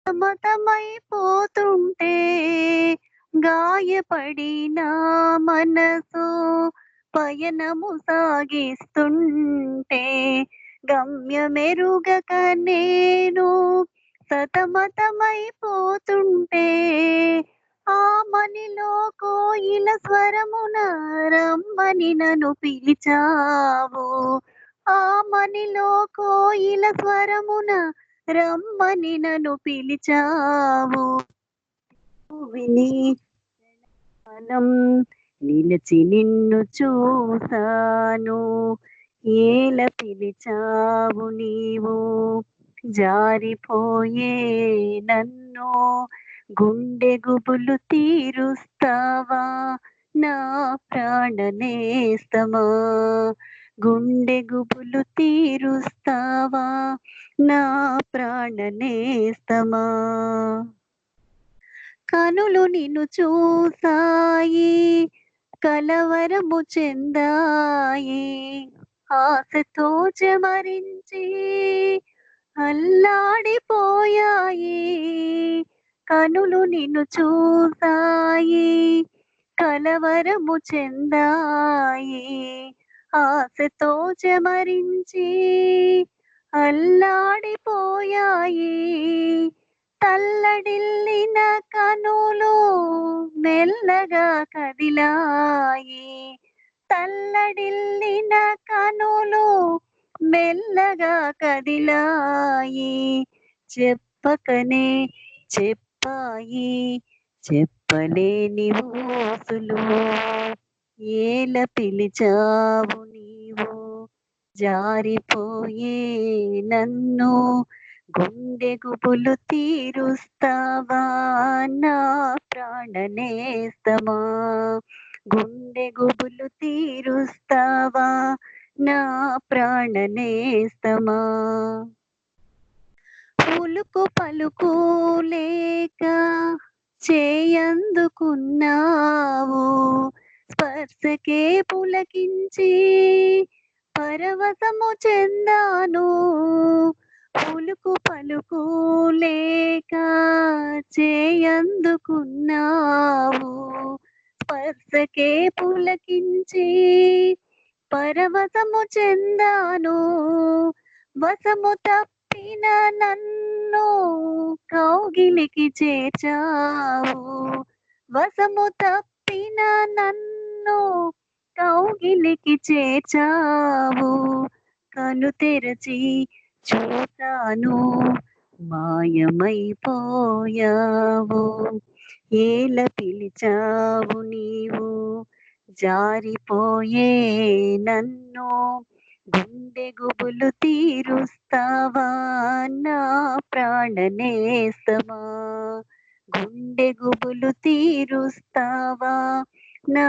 సతమతమైపోతుంటే గాయపడిన మనసు పయనము సాగిస్తుంటే గమ్యమెరుగక నేను సతమతమైపోతుంటే ఆమనిలో కోయిల స్వరమున రమ్మని నన్ను పిలిచావు. ఆమనిలో కోయిల స్వరమున రమ్మని నన్ను పిలిచావు. విని మనం నిలిచి నిన్ను చూసాను. ఏల పిలిచావు నీవు జారిపోయే నన్ను గుండె గుబులు తీరుస్తావా నా ప్రాణనేస్తమా. గుండె గుబులు తీరుస్తావా నా ప్రాణనేస్తమా. కనులు నిన్ను చూసాయి కలవరము చెందాయి ఆశతో చెమరించి అల్లాడిపోయాయి. కనులు నిన్ను చూసాయి కలవరము చెందాయి ఆశతో చెమరించి అల్లాడిపోయాయి. తల్లడిల్లిన కనులు మెల్లగా కదిలాయి. తల్లడిల్లిన కనులు మెల్లగా కదిలాయి. చెప్పకనే చెప్పాయి చెప్పలేని ఊసులు. ఏల పిలిచావు నీవు జారిపోయే నన్ను గుండె గుబులు తీరుస్తావా నా ప్రాణనేస్తమా. గుండె గుబులు తీరుస్తావా నా ప్రాణనేస్తమా. పులుకు పలుకు లేక చేయందుకున్నావు స్పర్శకే పులకించి పరవశము చెందాను. పులుకు పలుకు లేక చేయందుకున్నావు స్పర్శకే పులకించి పరవశము చెందాను. వశము తప్పిన నన్ను కౌగిలికి చేర్చావు. వశము తప్పిన నన్ను కౌగిలికి చేర్చావు. కను తెరచి చూసాను మాయమైపోయావు. ఏల పిలిచావు నీవు జారిపోయే నన్ను గుండె గుబులు తీరుస్తావా నా ప్రాణనేస్తమా. గుండె గుబులు తీరుస్తావా నా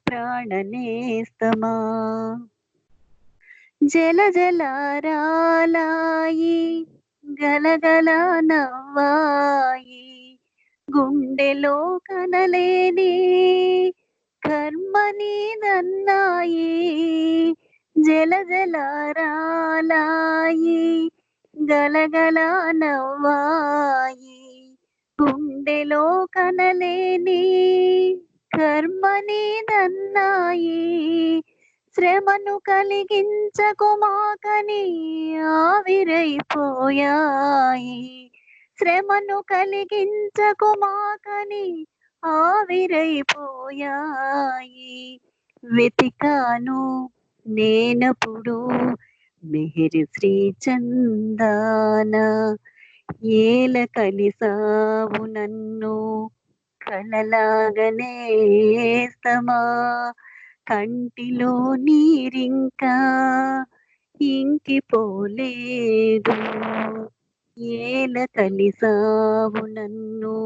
ప్రాణనేస్తమా. జల జలరాలాయి గలగల నవ్వాయి గుండెలో కనలేని కర్మ నీదన్నాయి. జల జలరాలాయి గలగల నవ్వాయి గుండెలో కనలేని కర్మ నీదన్నాయి. శ్రమను కలిగించకుమాకని ఆవిరైపోయాయి. శ్రమను కలిగించకుమాకని ఆవిరైపోయాయి. వెతికాను నేనప్పుడు మెహరి శ్రీ చందాన. ఏల కలిసావు నన్ను కలలాగనేస్తమా. కంటిలో నీరింకా ఇంకిపోలేదు. ఏల కలిసావు నన్ను.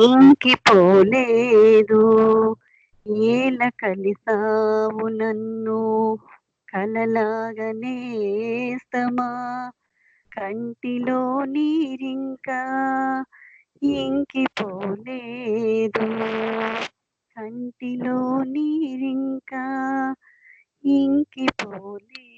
ఇంకిపోలేదు. ఏల కలిసావు నన్ను కలలాగనేస్తమా. కంటిలో నీరింకా ఇంకిపోలేదు కంటిలో నీరింకా ఇంకిపోలేదు